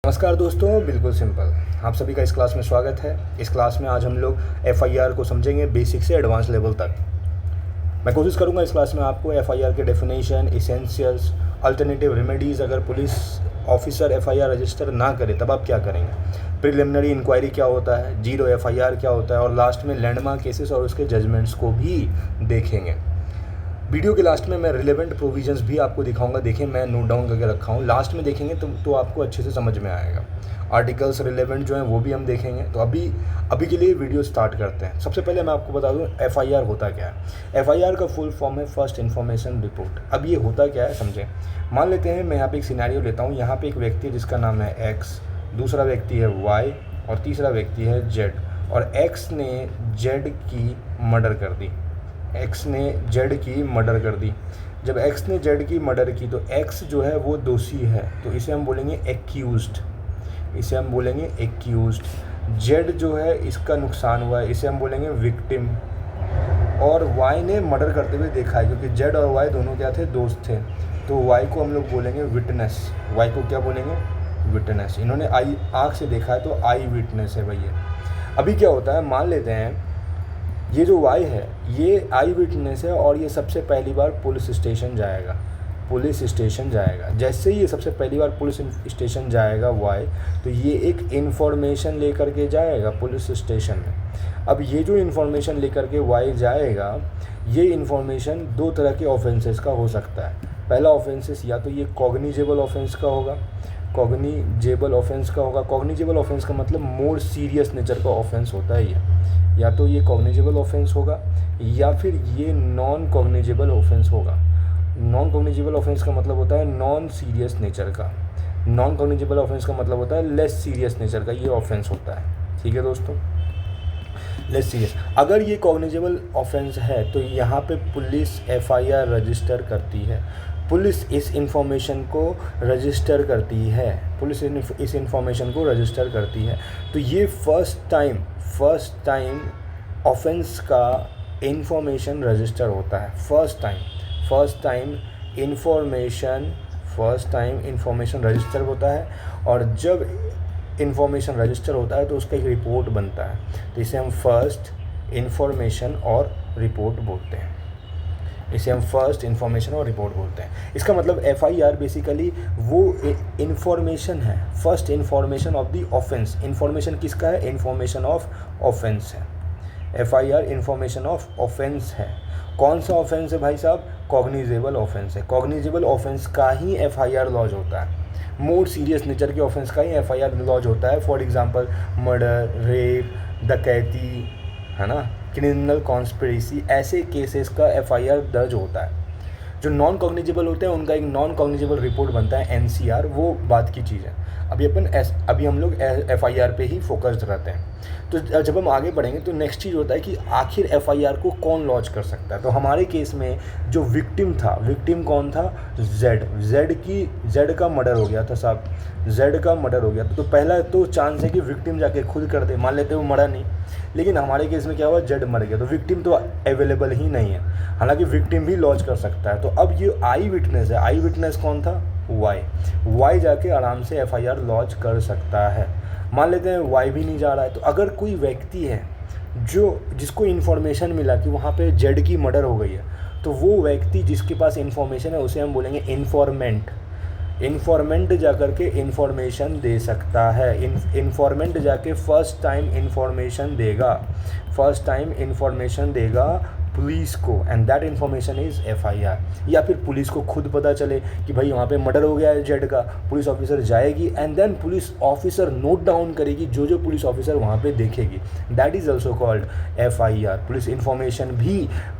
नमस्कार दोस्तों, बिल्कुल सिंपल। आप सभी का इस क्लास में स्वागत है। इस क्लास में आज हम लोग एफआईआर को समझेंगे बेसिक से एडवांस लेवल तक। मैं कोशिश करूंगा इस क्लास में आपको एफआईआर के डेफिनेशन, इसेंशियल्स, अल्टरनेटिव रेमेडीज़, अगर पुलिस ऑफिसर एफआईआर रजिस्टर ना करे तब आप क्या करेंगे, प्रिलिमिनरी इंक्वायरी क्या होता है, जीरो एफआईआर क्या होता है, और लास्ट में लैंडमार्क केसेस और उसके जजमेंट्स को भी देखेंगे। वीडियो के लास्ट में मैं रिलेवेंट प्रोविजंस भी आपको दिखाऊंगा। देखिए, मैं नोट डाउन करके रखा हूँ, लास्ट में देखेंगे तो आपको अच्छे से समझ में आएगा। आर्टिकल्स रिलेवेंट जो हैं वो भी हम देखेंगे। तो अभी के लिए वीडियो स्टार्ट करते हैं। सबसे पहले मैं आपको बता दूँ एफआईआर होता क्या है। एफआईआर का फुल फॉर्म है फर्स्ट इन्फॉर्मेशन रिपोर्ट। अब ये होता क्या है समझें। मान लेते हैं मैं यहाँ पे एक सिनेरियो लेता हूँ। यहाँ पे एक व्यक्ति है जिसका नाम है एक्स, दूसरा व्यक्ति है वाई और तीसरा व्यक्ति है जेड। और एक्स ने जेड की मर्डर कर दी। एक्स ने जेड की मर्डर कर दी। जब एक्स ने जेड की मर्डर की तो एक्स जो है वो दोषी है, तो इसे हम बोलेंगे एक्यूज्ड। इसे हम बोलेंगे एक्यूज्ड। जेड जो है इसका नुकसान हुआ है, इसे हम बोलेंगे विक्टिम। और वाई ने मर्डर करते हुए देखा है, क्योंकि जेड और वाई दोनों क्या थे, दोस्त थे, तो वाई को हम लोग बोलेंगे विटनेस। वाई को क्या बोलेंगे, विटनेस। इन्होंने आई आँख से देखा है तो आई विटनेस है भैया। अभी क्या होता है, मान लेते हैं ये जो वाई है ये आई विटनेस है और ये सबसे पहली बार पुलिस स्टेशन जाएगा। पुलिस स्टेशन जाएगा। जैसे ही ये सबसे पहली बार पुलिस स्टेशन जाएगा वाई, तो ये एक इन्फॉर्मेशन लेकर के जाएगा पुलिस स्टेशन में। अब ये जो इन्फॉर्मेशन लेकर के वाई जाएगा, ये इन्फॉर्मेशन दो तरह के ऑफेंसेस का हो सकता है। पहला ऑफेंसेस या तो ये कॉग्निजेबल ऑफेंस का होगा, कॉग्निजेबल ऑफेंस का होगा। कॉग्निजेबल ऑफेंस का मतलब मोर सीरियस नेचर का ऑफेंस होता है ये। या तो ये कॉग्निजेबल ऑफेंस होगा या फिर ये नॉन कॉग्निजेबल ऑफेंस होगा। नॉन कॉग्निजेबल ऑफेंस का मतलब होता है नॉन सीरियस नेचर का। नॉन कॉग्निजेबल ऑफेंस का मतलब होता है लेस सीरियस नेचर का ये ऑफेंस होता है। ठीक है दोस्तों, लेस सीरियस। अगर ये कॉग्निजेबल ऑफेंस है तो यहाँ पे पुलिस एफआईआर रजिस्टर करती है। पुलिस इस इंफॉर्मेशन को रजिस्टर करती है। पुलिस इस इंफॉर्मेशन को रजिस्टर करती है। तो ये फर्स्ट टाइम ऑफेंस का इंफॉर्मेशन रजिस्टर होता है। फर्स्ट टाइम इंफॉर्मेशन रजिस्टर होता है। और जब इंफॉर्मेशन रजिस्टर होता है तो उसका एक रिपोर्ट बनता है। तो इसे हम फर्स्ट इंफॉर्मेशन और रिपोर्ट बोलते हैं। इसका मतलब एफआईआर बेसिकली वो इंफॉर्मेशन है, first information of the offence. Information किसका है, इंफॉर्मेशन ऑफ ऑफेंस है। एफआईआर इंफॉर्मेशन ऑफ ऑफेंस है। कौन सा ऑफेंस है भाई साहब, कॉग्निजेबल ऑफेंस है। कॉग्निजेबल ऑफेंस का ही एफआईआर लॉज होता है। मोर सीरियस नेचर के ऑफेंस का ही एफआईआर लॉज होता है। फॉर एग्जांपल मर्डर, रेप, डकैती, है ना, क्रिमिनल कॉन्स्पिरेसी, ऐसे केसेस का एफआईआर दर्ज होता है। जो नॉन कॉग्निजेबल होते हैं उनका एक नॉन कॉग्निजेबल रिपोर्ट बनता है, एनसीआर, वो बात की चीज़ है। अभी हम लोग एफआईआर पे ही फोकस्ड रहते हैं। तो जब हम आगे बढ़ेंगे तो नेक्स्ट चीज़ होता है कि आखिर एफआईआर को कौन लॉन्च कर सकता है। तो हमारे केस में जो विक्टिम था, विक्टिम कौन था, जेड का मर्डर हो गया था साहब। जेड का मर्डर हो गया तो पहला तो चांस है कि विक्टिम जाके खुद कर दे। मान लेते वो मरा नहीं, लेकिन हमारे केस में क्या हुआ, जेड मर गया, तो विक्टिम तो अवेलेबल ही नहीं है। हालांकि विक्टिम भी लॉन्च कर सकता है। तो अब ये आई विटनेस है। आई विटनेस कौन था, वाई जाके आराम से एफआईआर लॉन्च कर सकता है। मान लेते हैं वाई भी नहीं जा रहा है, तो अगर कोई व्यक्ति है जिसको इन्फॉर्मेशन मिला कि वहाँ पे जेड की मर्डर हो गई है, तो वो व्यक्ति जिसके पास इन्फॉर्मेशन है उसे हम बोलेंगे इन्फॉर्मेंट जाकर के इन्फॉर्मेशन दे सकता है। इन्फॉर्मेंट जाके फर्स्ट टाइम इन्फॉर्मेशन देगा पुलिस को, and that information is FIR. या फिर पुलिस को खुद पता चले कि भाई वहाँ पे मर्डर हो गया है जेड का, पुलिस ऑफिसर जाएगी and then police officer note down करेगी जो पुलिस ऑफिसर वहाँ पे देखेगी। That is also called FIR.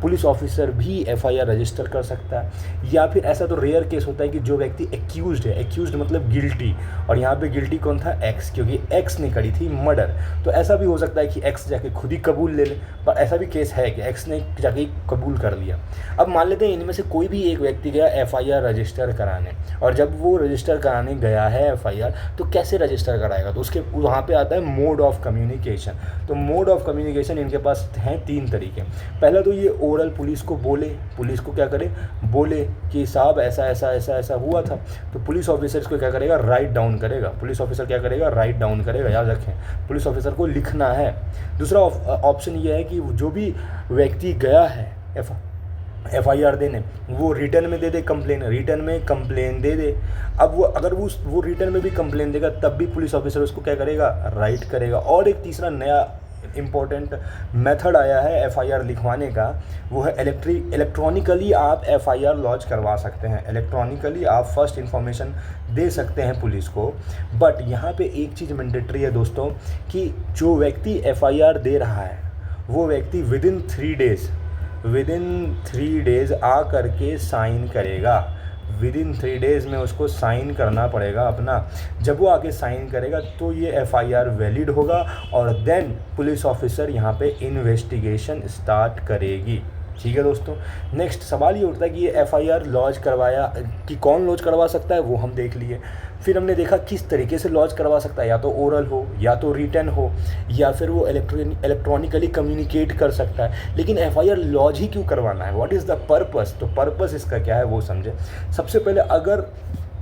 Police officer भी एफआईआर रजिस्टर कर सकता है। या फिर ऐसा तो रेयर केस होता है कि जो व्यक्ति एक्यूज्ड है, एक्यूज्ड मतलब गिल्टी, और यहाँ पे गिल्टी कौन था, एक्स, क्योंकि एक्स ने करी थी मर्डर। तो ऐसा भी हो सकता है कि एक्स जाके खुद ही कबूल ले ले। पर ऐसा भी केस है कि एक्स ने जाके कबूल कर लिया। अब मान लेते हैं इनमें से कोई भी एक व्यक्ति गया एफआईआर रजिस्टर कराने, और जब वो रजिस्टर कराने गया है एफआईआर, तो कैसे रजिस्टर कराएगा, तो उसके वहाँ पे आता है मोड ऑफ कम्युनिकेशन। तो मोड ऑफ कम्युनिकेशन इनके पास हैं 3 तरीके। पहला तो ये ओरल पुलिस को बोले, पुलिस को क्या करे, बोले कि साहब ऐसा ऐसा ऐसा ऐसा हुआ था, तो पुलिस ऑफिसर इसको क्या करेगा, राइट डाउन करेगा। पुलिस ऑफिसर क्या करेगा, राइट डाउन करेगा, याद रखें पुलिस ऑफिसर को लिखना है। दूसरा ऑप्शन ये है कि जो भी व्यक्ति गया है एफआईआर देने, वो रिटर्न में दे दे कंप्लेन, रिटर्न में कंप्लेन दे दे। अब वो अगर वो रिटर्न में भी कंप्लेन देगा तब भी पुलिस ऑफिसर उसको क्या करेगा, राइट करेगा। और एक तीसरा नया इम्पोर्टेंट मेथड आया है एफआईआर लिखवाने का, वो है इलेक्ट्रॉनिकली आप एफआईआर लॉन्च करवा सकते हैं। इलेक्ट्रॉनिकली आप फर्स्ट इन्फॉर्मेशन दे सकते हैं पुलिस को। बट यहाँ पे एक चीज़ मैंडेटरी है दोस्तों, कि जो व्यक्ति एफआईआर दे रहा है वो व्यक्ति विदिन 3 डेज़ आ करके साइन करेगा। विदिन 3 डेज़ में उसको साइन करना पड़ेगा अपना। जब वो आके साइन करेगा तो ये एफआईआर वैलिड होगा, और देन पुलिस ऑफिसर यहाँ पे इन्वेस्टिगेशन स्टार्ट करेगी। ठीक है दोस्तों। नेक्स्ट सवाल ये उठता है कि ये एफआईआर लॉन्च करवाया कि कौन लॉन्च करवा सकता है, वो हम देख लिए। फिर हमने देखा किस तरीके से लॉन्च करवा सकता है, या तो ओरल हो, या तो रिटन हो, या फिर वो इलेक्ट्रॉनिकली कम्युनिकेट कर सकता है। लेकिन एफआईआर लॉन्च ही क्यों करवाना है, व्हाट इज़ द पर्पस, तो पर्पस इसका क्या है वो समझे। सबसे पहले अगर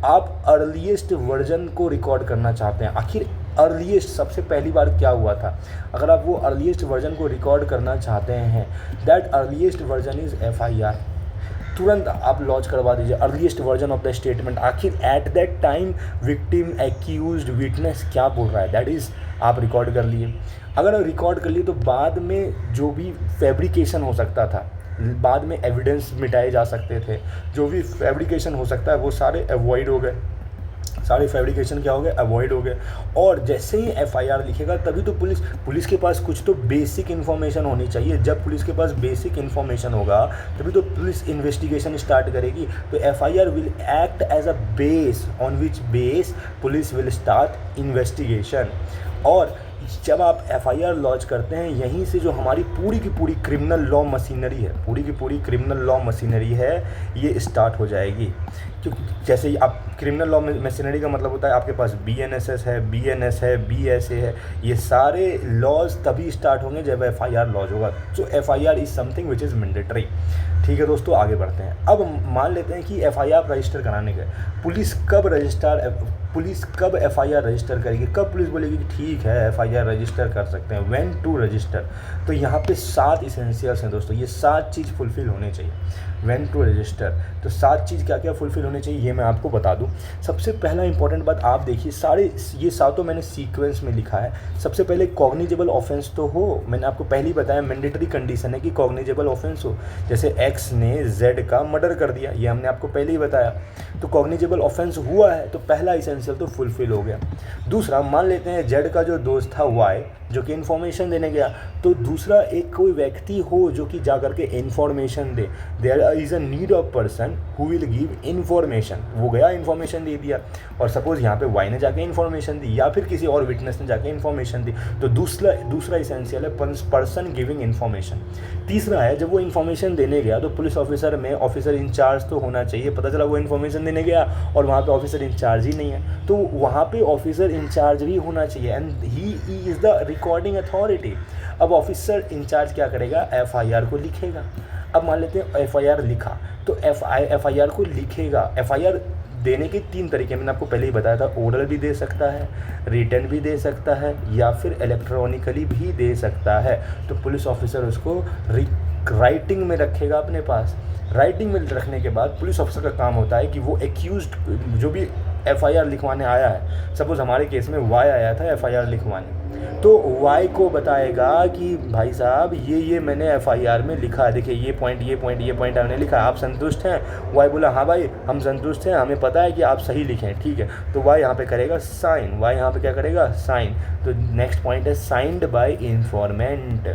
आप अर्लीस्ट वर्जन को रिकॉर्ड करना चाहते हैं, आखिर अर्लीस्ट सबसे पहली बार क्या हुआ था, अगर आप वो अर्लीस्ट वर्जन को रिकॉर्ड करना चाहते हैं, that earliest version is FIR, तुरंत आप लॉन्च करवा दीजिए earliest version of the statement. आखिर at that time victim, accused, witness क्या बोल रहा है, दैट इज़ आप रिकॉर्ड कर लिए। अगर रिकॉर्ड कर लिए तो बाद में जो भी फैब्रिकेशन हो सकता था, बाद में एविडेंस मिटाए जा सकते थे, जो भी फैब्रिकेशन हो सकता है वो सारे अवॉइड हो गए, सारे फैब्रिकेशन क्या हो गए, अवॉइड हो गए। और जैसे ही एफआईआर लिखेगा तभी तो पुलिस के पास कुछ तो बेसिक इन्फॉर्मेशन होनी चाहिए। जब पुलिस के पास बेसिक इन्फॉर्मेशन होगा तभी तो पुलिस इन्वेस्टिगेशन स्टार्ट करेगी। तो FIR will act as a base on which base police will start investigation. और जब आप एफआईआर लॉन्च करते हैं, यहीं से जो हमारी पूरी की पूरी क्रिमिनल लॉ मशीनरी है, पूरी की पूरी क्रिमिनल लॉ मशीनरी है, ये स्टार्ट हो जाएगी। क्योंकि जैसे ही आप क्रिमिनल लॉ मशीनरी का मतलब होता है आपके पास बीएनएसएस है, बीएनएस है, बीएसए है, ये सारे लॉज तभी स्टार्ट होंगे जब एफआईआर लॉन्च होगा। So FIR is something which is mandatory. ठीक है दोस्तों, आगे बढ़ते हैं। अब मान लेते हैं कि एफआईआर रजिस्टर कराने गए, पुलिस कब एफआईआर रजिस्टर करेगी, कब पुलिस बोलेगी कि ठीक है एफआईआर रजिस्टर कर सकते हैं, व्हेन टू रजिस्टर। तो यहाँ पे 7 इसेंशियल्स हैं दोस्तों, ये 7 चीज़ फुलफ़िल होने चाहिए व्हेन टू रजिस्टर। तो 7 चीज़ क्या क्या फुलफ़िल होने चाहिए ये मैं आपको बता दूं। सबसे पहला इंपॉर्टेंट बात आप देखिए, ये सातों मैंने सीक्वेंस में लिखा है। सबसे पहले कॉग्निजेबल ऑफेंस तो हो, मैंने आपको पहले ही बताया मैंडेटरी कंडीशन है कि कॉग्निजेबल ऑफेंस हो। जैसे एक्स ने जेड का मर्डर कर दिया, ये हमने आपको पहले ही बताया, तो कॉग्निजेबल ऑफेंस हुआ है, तो पहला इसेंशियल तो फुलफ़िल हो गया। दूसरा, मान लेते हैं जेड का जो दोस्त था वाई, जो कि इन्फॉर्मेशन देने गया, तो दूसरा एक कोई व्यक्ति हो जो कि जा करके इन्फॉर्मेशन दे। There is a need of person who will give information. वो गया इन्फॉर्मेशन दे दिया, और सपोज़ यहाँ पे वाई ने जाके इन्फॉर्मेशन दी, या फिर किसी और विटनेस ने जाके इन्फॉर्मेशन दी, तो दूसरा इसेंशियल है पर्सन गिविंग इन्फॉर्मेशन। तीसरा है, जब वो इन्फॉर्मेशन देने गया तो पुलिस ऑफिसर में ऑफिसर इंचार्ज तो होना चाहिए। पता चला वो इन्फॉर्मेशन देने गया और वहाँ पे ऑफिसर इंचार्ज ही नहीं है, तो वहाँ पे ऑफिसर इंचार्ज भी होना चाहिए, and he is the recording authority. अब ऑफिसर इंचार्ज क्या करेगा, एफआईआर को लिखेगा। अब मान लेते हैं एफआईआर लिखा, तो एफआईआर को लिखेगा। एफआईआर देने के 3 तरीके मैंने आपको पहले ही बताया था, ओरल भी दे सकता है, रिटन भी दे सकता है, या फिर इलेक्ट्रॉनिकली भी दे सकता है। तो पुलिस ऑफिसर उसको राइटिंग में रखेगा अपने पास। राइटिंग में रखने के बाद पुलिस ऑफिसर का काम होता है कि वो एक्यूज्ड जो भी एफआईआर लिखवाने आया है, सपोज़ हमारे केस में वाई आया था एफआईआर लिखवाने, तो वाई को बताएगा कि भाई साहब ये मैंने एफआईआर में लिखा है, देखिए ये पॉइंट हमने लिखा है, आप संतुष्ट हैं। वाई बोला हाँ भाई हम संतुष्ट हैं, हमें पता है कि आप सही लिखे हैं, ठीक है। तो वाई यहाँ पे करेगा साइन, वाई यहाँ पे क्या करेगा, साइन। तो नेक्स्ट पॉइंट है साइंड बाय इन्फॉर्मेंट।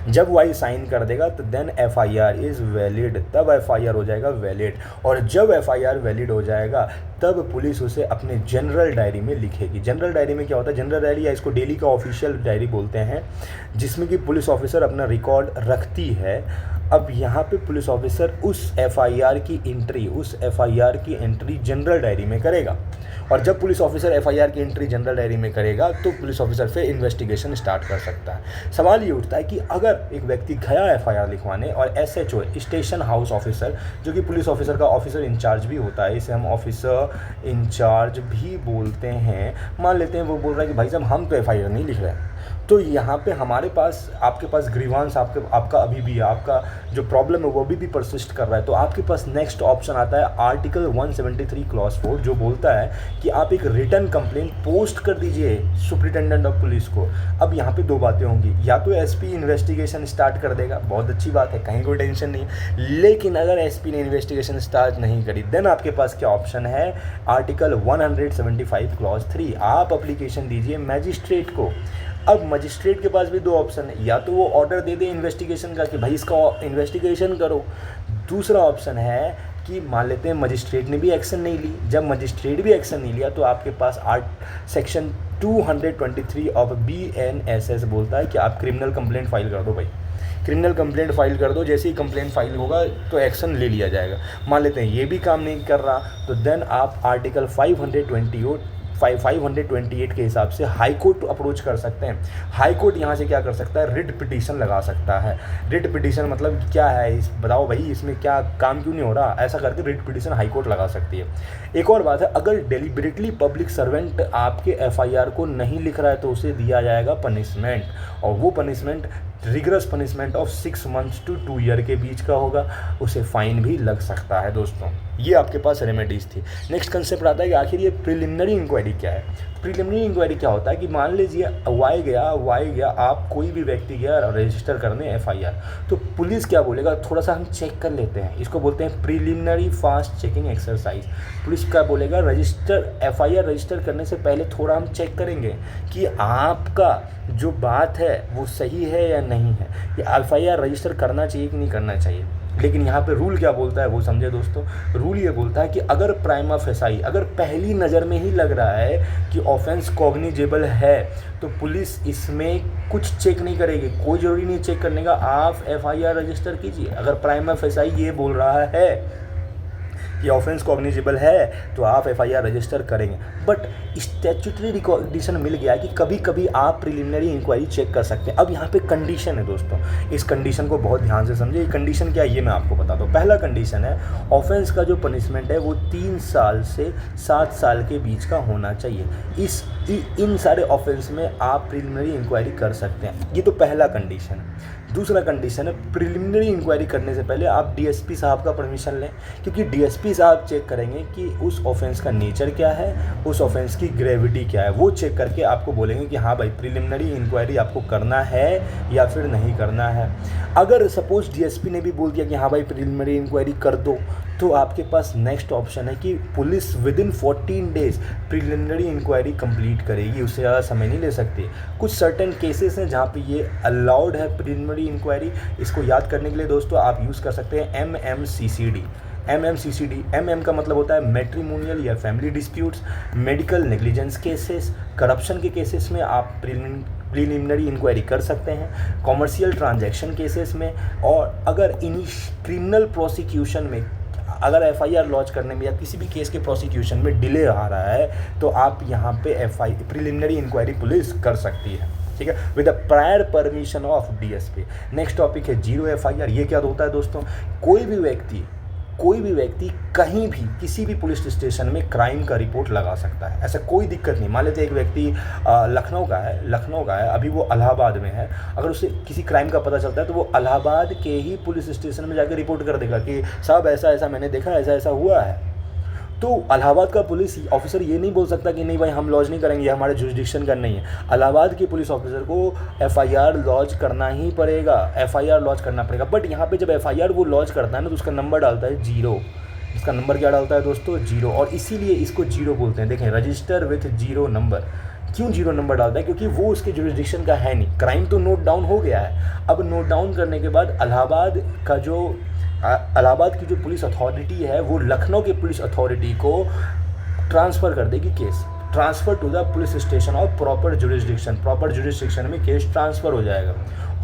जब वाई साइन कर देगा तो देन एफआईआर इज़ वैलिड, तब एफआईआर हो जाएगा वैलिड। और जब एफआईआर वैलिड हो जाएगा तब पुलिस उसे अपने जनरल डायरी में लिखेगी। जनरल डायरी में क्या होता है, जनरल डायरी या इसको डेली का ऑफिशियल डायरी बोलते हैं, जिसमें कि पुलिस ऑफिसर अपना रिकॉर्ड रखती है। अब यहाँ पे पुलिस ऑफिसर उस एफआईआर की एंट्री जनरल डायरी में करेगा। और जब पुलिस ऑफिसर एफआईआर की एंट्री जनरल डायरी में करेगा तो पुलिस ऑफिसर फिर इन्वेस्टिगेशन स्टार्ट कर सकता है। सवाल ये उठता है कि अगर एक व्यक्ति गया एफआईआर लिखवाने और एसएचओ स्टेशन हाउस ऑफिसर, जो कि पुलिस ऑफिसर का ऑफिसर इंचार्ज भी होता है, इसे हम ऑफिसर इंचार्ज भी बोलते हैं, मान लेते हैं वो बोल रहा है कि भाई साहब हम तो एफआईआर नहीं लिख रहे हैं, तो यहाँ पे हमारे पास आपके पास ग्रीवांस आपका अभी भी, आपका जो प्रॉब्लम है वो अभी भी परसिस्ट कर रहा है, तो आपके पास नेक्स्ट ऑप्शन आता है आर्टिकल 173 क्लॉज 4, जो बोलता है कि आप एक रिटर्न कंप्लेंट पोस्ट कर दीजिए सुपरिटेंडेंट ऑफ पुलिस को। अब यहाँ पे दो बातें होंगी, या तो एसपी इन्वेस्टिगेशन स्टार्ट कर देगा, बहुत अच्छी बात है, कहीं कोई टेंशन नहीं, लेकिन अगर एसपी ने इन्वेस्टिगेशन स्टार्ट नहीं करी देन आपके पास क्या ऑप्शन है, आर्टिकल 175 क्लॉज 3, आप अप्लीकेशन दीजिए मैजिस्ट्रेट को। अब मजिस्ट्रेट के पास भी दो ऑप्शन है, या तो वो ऑर्डर दे दे इन्वेस्टिगेशन का कि भाई इसका इन्वेस्टिगेशन करो, दूसरा ऑप्शन है कि मान लेते हैं मजिस्ट्रेट ने भी एक्शन नहीं ली, जब मजिस्ट्रेट भी एक्शन नहीं लिया तो आपके पास सेक्शन 223 ऑफ BNSS बोलता है कि आप क्रिमिनल कंप्लेंट फाइल कर दो। भाई क्रिमिनल कंप्लेंट फाइल कर दो, जैसे ही कंप्लेंट फाइल होगा तो एक्शन ले लिया जाएगा। मान लेते हैं ये भी काम नहीं कर रहा तो देन आप आर्टिकल 528 के हिसाब से हाई कोर्ट अप्रोच कर सकते हैं। हाई कोर्ट यहाँ से क्या कर सकता है, रिट पिटीशन लगा सकता है। रिट पिटीशन मतलब क्या है, बताओ भाई इसमें क्या काम क्यों नहीं हो रहा, ऐसा करके रिट पिटीशन हाई कोर्ट लगा सकती है। एक और बात है, अगर डेलिबरेटली पब्लिक सर्वेंट आपके एफआईआर को नहीं लिख रहा है तो उसे दिया जाएगा पनिशमेंट, और वो punishment rigorous punishment of 6 months to 2 year के बीच का होगा, उसे फाइन भी लग सकता है। दोस्तों ये आपके पास रेमेडीज़ थी। नेक्स्ट कंसेप्ट आता है कि आखिर ये प्रिलिमिनरी इंक्वायरी क्या है। प्रिलिमिनरी इंक्वायरी क्या होता है कि मान लीजिए वाई गया, आप कोई भी व्यक्ति गया रजिस्टर करने एफआईआर, तो पुलिस क्या बोलेगा, थोड़ा सा हम चेक कर लेते हैं, इसको बोलते हैं preliminary fast checking exercise. Police क्या बोलेगा, एफआईआर रजिस्टर करने से पहले थोड़ा हम चेक करेंगे कि आपका जो बात है वो सही है या नहीं है, या एफआईआर रजिस्टर करना चाहिए कि नहीं करना चाहिए। लेकिन यहाँ पे रूल क्या बोलता है वो समझे दोस्तों। रूल ये बोलता है कि अगर प्राइमा फेसाई, अगर पहली नज़र में ही लग रहा है कि ऑफेंस कॉग्निजेबल है तो पुलिस इसमें कुछ चेक नहीं करेगी, कोई ज़रूरी नहीं चेक करने का, आप एफआईआर रजिस्टर कीजिए। अगर प्राइमा फेसाई ये बोल रहा है कि ऑफेंस कॉग्निजेबल है तो आप एफआईआर रजिस्टर करेंगे। बट स्टैट्यूटरी रिकॉग्निशन मिल गया है कि कभी कभी आप प्रिलिमिनरी इंक्वायरी चेक कर सकते हैं। अब यहाँ पे कंडीशन है दोस्तों, इस कंडीशन को बहुत ध्यान से समझिए। ये कंडीशन क्या है ये मैं आपको बता दूँ। पहला कंडीशन है, ऑफेंस का जो पनिशमेंट है वो 3 साल से 7 साल के बीच का होना चाहिए। इन सारे ऑफेंस में आप प्रिलिमिनरी इंक्वायरी कर सकते हैं, ये तो पहला कंडीशन है। दूसरा कंडीशन है, प्रिलिमिनरी इंक्वायरी करने से पहले आप डीएसपी साहब का परमिशन लें, क्योंकि डीएसपी साहब चेक करेंगे कि उस ऑफेंस का नेचर क्या है, उस ऑफेंस की ग्रेविटी क्या है। वो चेक करके आपको बोलेंगे कि हाँ भाई प्रिलिमिनरी इंक्वायरी आपको करना है या फिर नहीं करना है। अगर सपोज डीएसपी ने भी बोल दिया कि हाँ भाई प्रिलिमिनरी इंक्वायरी कर दो, तो आपके पास नेक्स्ट ऑप्शन है कि police within 14 days preliminary inquiry complete करेगी, उससे ज़्यादा समय नहीं ले सकती। कुछ सर्टेन केसेस हैं जहाँ पे ये अलाउड है प्रिलिमिनरी इंक्वायरी। इसको याद करने के लिए दोस्तों आप यूज़ कर सकते हैं MMCCD। MM का मतलब होता है मैट्रिमोनियल या family disputes, medical negligence cases, corruption के केसेस में आप प्रिलिमिनरी इंक्वायरी कर सकते हैं, कॉमर्शियल ट्रांजैक्शन केसेस में, और अगर क्रिमिनल प्रोसिक्यूशन में, अगर एफआईआर लॉन्च करने में या किसी भी केस के प्रोसिक्यूशन में डिले आ रहा है तो आप यहाँ पे प्रिलिमिनरी इंक्वायरी पुलिस कर सकती है, ठीक है, with the prior permission of DSP. Next topic है 0 एफआईआर। ये क्या होता है दोस्तों, कोई भी व्यक्ति कहीं भी किसी भी पुलिस स्टेशन में क्राइम का रिपोर्ट लगा सकता है, ऐसा कोई दिक्कत नहीं। मान लेते एक व्यक्ति लखनऊ का है, अभी वो इलाहाबाद में है, अगर उसे किसी क्राइम का पता चलता है तो वो इलाहाबाद के ही पुलिस स्टेशन में जाकर रिपोर्ट कर देगा कि साहब ऐसा ऐसा मैंने देखा, ऐसा ऐसा हुआ है। तो इलाहाबाद का पुलिस ऑफिसर ये नहीं बोल सकता कि नहीं भाई हम लॉन्च नहीं करेंगे, हमारे जुरिसडिक्शन का नहीं है। इलाहाबाद के पुलिस ऑफिसर को एफआईआर लॉन्च करना ही पड़ेगा, एफआईआर लॉन्च करना पड़ेगा। बट यहाँ पे जब एफआईआर वो लॉन्च करता है ना तो उसका नंबर डालता है 0। इसका नंबर क्या डालता है दोस्तों, 0, और इसीलिए इसको 0 बोलते हैं। देखें, रजिस्टर विथ 0 नंबर, क्यों 0 नंबर डालता है? क्योंकि वो उसके जुरिस्डिक्शन का है नहीं। क्राइम तो नोट डाउन हो गया है, अब नोट डाउन करने के बाद इलाहाबाद की जो पुलिस अथॉरिटी है वो लखनऊ की पुलिस अथॉरिटी को ट्रांसफ़र कर देगी case, transfer to the police station और प्रॉपर जुरिस्डिक्शन में केस ट्रांसफ़र हो जाएगा।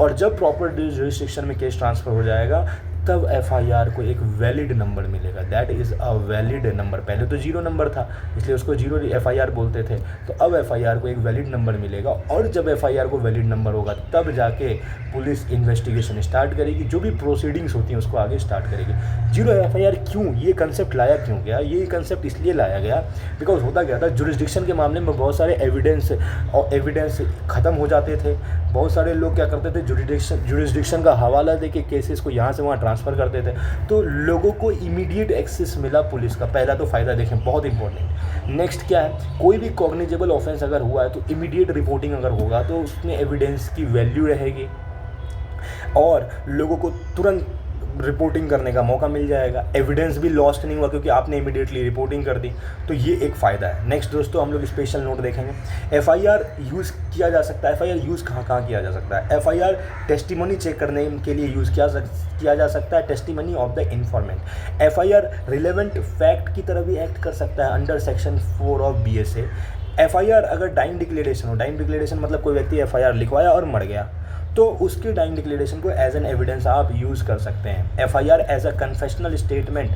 और जब प्रॉपर जुरिस्डिक्शन में केस ट्रांसफ़र हो जाएगा तब एफआईआर को एक वैलिड नंबर मिलेगा, that is a valid number. पहले तो 0 नंबर था इसलिए उसको 0 एफआईआर बोलते थे, तो अब एफआईआर को एक वैलिड नंबर मिलेगा। और जब एफआईआर को वैलिड नंबर होगा तब जाके पुलिस इन्वेस्टिगेशन स्टार्ट करेगी, जो भी प्रोसीडिंग्स होती हैं उसको आगे स्टार्ट करेगी। 0 एफआईआर क्यों, ये कंसेप्ट लाया क्यों गया? ये कंसेप्ट इसलिए लाया गया बिकॉज होता क्या था, जुरिस्डिक्शन के मामले में बहुत सारे एविडेंस ख़त्म हो जाते थे। बहुत सारे लोग क्या करते थे, जुरिस्डिक्शन का हवाला दे के केसेस को यहाँ से वहाँ ट्रांसफ़र करते थे, तो लोगों को इमीडिएट एक्सेस मिला पुलिस का। पहला तो फ़ायदा देखें, बहुत इंपॉर्टेंट। नेक्स्ट क्या है, कोई भी कॉग्निजेबल ऑफेंस अगर हुआ है तो इमीडिएट रिपोर्टिंग अगर होगा तो उसमें एविडेंस की वैल्यू रहेगी और लोगों को तुरंत रिपोर्टिंग करने का मौका मिल जाएगा। एविडेंस भी लॉस्ट नहीं हुआ क्योंकि आपने इमीडिएटली रिपोर्टिंग कर दी, तो ये एक फ़ायदा है। नेक्स्ट दोस्तों हम लोग स्पेशल नोट देखेंगे, एफआईआर यूज़ किया जा सकता है। एफआईआर यूज़ कहाँ कहाँ किया जा सकता है? एफआईआर टेस्टिमनी चेक करने के लिए यूज़ किया जा सकता है, testimony of the informant. FIR relevant fact की तरह भी एक्ट कर सकता है under section 4 of BSA. FIR अगर डाइंग डिक्लेरेशन हो, डाइंग डिक्लेरेशन मतलब कोई व्यक्ति एफआईआर लिखवाया और मर गया, तो उसके डाइंग डिक्लेरेशन को एज एन एविडेंस आप यूज़ कर सकते हैं। FIR as a confessional statement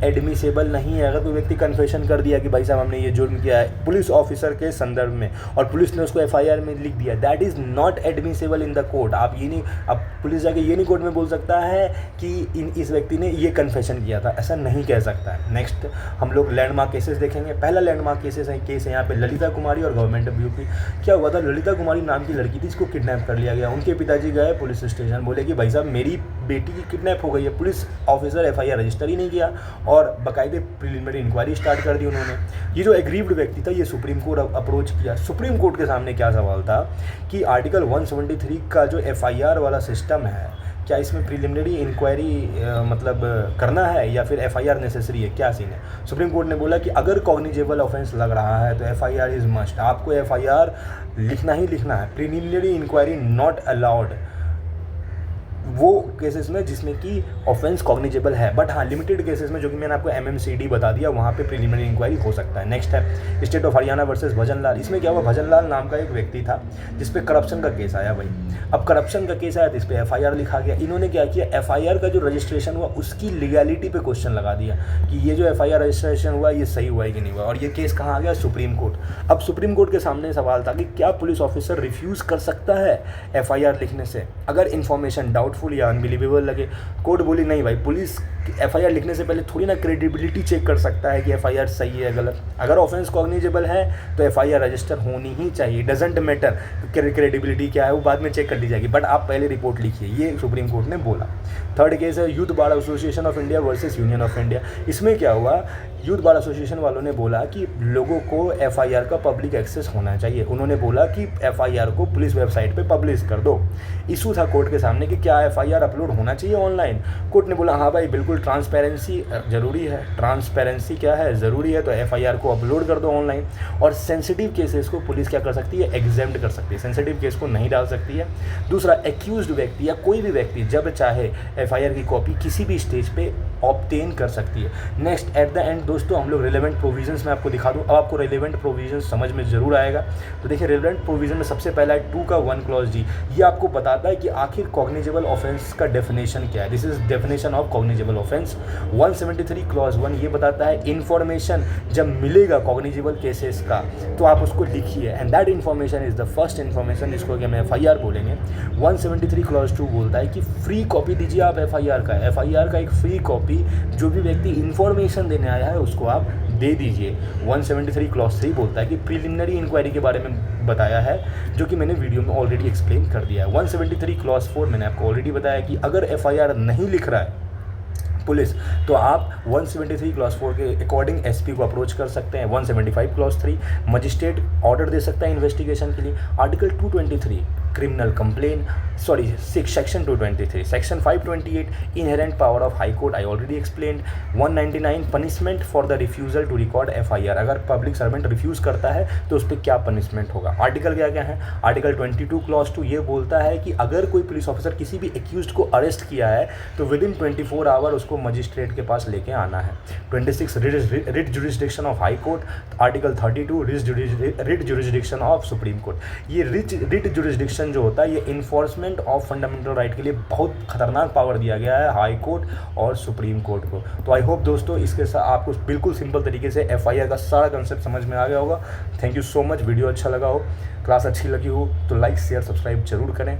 admissible नहीं है। अगर कोई व्यक्ति कन्फेशन कर दिया कि भाई साहब हमने ये जुर्म किया है पुलिस ऑफिसर के संदर्भ में और पुलिस ने उसको एफआईआर में लिख दिया, that is not admissible in the court. आप ये नहीं, अब पुलिस जाके ये नहीं कोर्ट में बोल सकता है कि इस व्यक्ति ने ये कन्फेशन किया था, ऐसा नहीं कह सकता है। नेक्स्ट हम लोग लैंडमार्क केसेस देखेंगे। पहला लैंडमार्क केस है यहाँ पे ललिता कुमारी और गवर्नमेंट ऑफ यूपी। क्या हुआ था, ललिता कुमारी नाम की लड़की थी, इसको किडनैप कर लिया गया। उनके पिताजी गए पुलिस स्टेशन, बोले कि भाई साहब मेरी बेटी की किडनैप हो गई है। पुलिस ऑफिसर एफआईआर रजिस्टर ही नहीं किया और बाकायदे प्रिलिमिनरी इंक्वायरी स्टार्ट कर दी उन्होंने। ये जो एग्रीव्ड व्यक्ति था ये सुप्रीम कोर्ट अप्रोच किया। सुप्रीम कोर्ट के सामने क्या सवाल था कि आर्टिकल 173 का जो एफआईआर वाला सिस्टम है, क्या इसमें प्रिलिमिनरी इंक्वायरी मतलब करना है या फिर एफआईआर नेसेसरी है, क्या सीन है? सुप्रीम कोर्ट ने बोला कि अगर कॉग्निजेबल ऑफेंस लग रहा है तो एफआईआर इज़ मस्ट, आपको एफआईआर लिखना ही लिखना है। प्रिलिमिनरी इंक्वायरी नॉट अलाउड वो केसेस में जिसमें कि ऑफेंस कॉग्निजेबल है, बट हाँ लिमिटेड केसेस में, जो कि मैंने आपको एमएमसीडी बता दिया, वहाँ पे प्रिलिमिनरी इंक्वायरी हो सकता है। नेक्स्ट है स्टेट ऑफ हरियाणा वर्सेस भजन लाल। इसमें क्या हुआ, भजन लाल नाम का एक व्यक्ति था जिस पे करप्शन का केस आया भाई। अब करप्शन का केस आया तो इस पर एफआईआर लिखा गया। इन्होंने क्या किया, एफआईआर का जो रजिस्ट्रेशन हुआ उसकी लीगैलिटी पे क्वेश्चन लगा दिया कि ये जो एफआईआर रजिस्ट्रेशन हुआ ये सही हुआ है कि नहीं हुआ, और ये केस कहाँ आ गया, सुप्रीम कोर्ट। अब सुप्रीम कोर्ट के सामने सवाल था कि क्या पुलिस ऑफिसर रिफ्यूज़ कर सकता है एफआईआर लिखने से अगर इन्फॉर्मेशन डाउटफुल या अनबिलीवेबल लगे? कोर्ट बोली नहीं भाई, पुलिस एफआईआर लिखने से पहले थोड़ी ना क्रेडिबिलिटी चेक कर सकता है कि एफआईआर सही है गलत। अगर ऑफेंस कॉग्निजेबल है तो एफआईआर रजिस्टर होनी ही चाहिए, डजेंट मैटर क्रेडिबिलिटी क्या है वो बाद में चेक कर ली जाएगी, बट आप पहले रिपोर्ट लिखिए, ये सुप्रीम कोर्ट ने बोला। थर्ड केस है youth bar association of India versus union of India. इसमें क्या हुआ, यूथ बार एसोसिएशन वालों ने बोला कि लोगों को एफआईआर का पब्लिक एक्सेस होना चाहिए। उन्होंने बोला कि एफआईआर को पुलिस वेबसाइट पे पब्लिश कर दो। इशू था कोर्ट के सामने कि क्या एफआईआर अपलोड होना चाहिए ऑनलाइन। कोर्ट ने बोला हाँ भाई बिल्कुल ट्रांसपेरेंसी ज़रूरी है, ट्रांसपेरेंसी क्या है ज़रूरी है, तो एफआईआर को अपलोड कर दो ऑनलाइन। और सेंसिटिव केसेस को पुलिस क्या कर सकती है, एग्जेम्प्ट कर सकती है, सेंसिटिव केस को नहीं डाल सकती है। दूसरा, एक्यूज्ड व्यक्ति या कोई भी व्यक्ति जब चाहे एफआईआर की कॉपी किसी भी स्टेज पे ऑब्टेन कर सकती है। नेक्स्ट एट द एंड दोस्तों हम लोग रिलेवेंट प्रोविजंस में आपको दिखा दूं। अब आपको रिलेवेंट प्रोविजंस समझ में ज़रूर आएगा। तो देखिए रिलेवेंट प्रोविजन में सबसे पहला है 2 का 1 क्लॉज जी। ये आपको बताता है कि आखिर कॉग्निजेबल ऑफेंस का डेफिनेशन क्या है। This is definition of cognizable offence. 173 clause 1 ये बताता है इन्फॉर्मेशन जब मिलेगा कॉग्निजेबल केसेस का तो आप उसको लिखिए, and that information is the first information, जिसको कि हम एफआईआर बोलेंगे। 173 क्लॉज 2 बोलता है कि फ्री कॉपी दीजिए आप एफआईआर का एक फ्री कॉपी जो भी व्यक्ति इन्फॉर्मेशन देने आया है उसको आप दे दीजिए। 173 क्लॉज 3 बोलता है कि प्रिलिमिनरी इंक्वायरी के बारे में बताया है, जो कि मैंने वीडियो में ऑलरेडी एक्सप्लेन कर दिया है। 173 क्लॉज 4 मैंने आपको ऑलरेडी बताया कि अगर एफआईआर नहीं लिख रहा है पुलिस तो आप 173 क्लॉज 4 के अकॉर्डिंग एसपी को अप्रोच कर सकते हैं। 175 क्लॉज 3 मजिस्ट्रेट ऑर्डर दे सकता है इन्वेस्टिगेशन के लिए। Article 223 criminal complaint, sorry, section 223, section 528 inherent power of high court I already explained, 199 punishment for the refusal to record FIR, अगर पब्लिक सर्वेंट रिफ्यूज़ करता है तो उस पर क्या पनिशमेंट होगा। आर्टिकल क्या क्या है, आर्टिकल 22 क्लॉज 2 ये बोलता है कि अगर कोई पुलिस ऑफिसर किसी भी एक्यूज्ड को अरेस्ट किया है तो विद इन 24 आवर उसको मजिस्ट्रेट के पास लेके आना है। 26 writ jurisdiction of high court, article 32 writ jurisdiction of supreme court. ये रिट जुरिस्डिक्शन जो होता है ये इन्फोर्समेंट ऑफ फंडामेंटल राइट के लिए बहुत खतरनाक पावर दिया गया है हाई कोर्ट और सुप्रीम कोर्ट को। तो आई होप दोस्तों इसके साथ आपको बिल्कुल सिंपल तरीके से FIR का सारा कंसेप्ट समझ में आ गया होगा। Thank you so much. Video अच्छा लगा हो, क्लास अच्छी लगी हो तो लाइक शेयर सब्सक्राइब जरूर करें।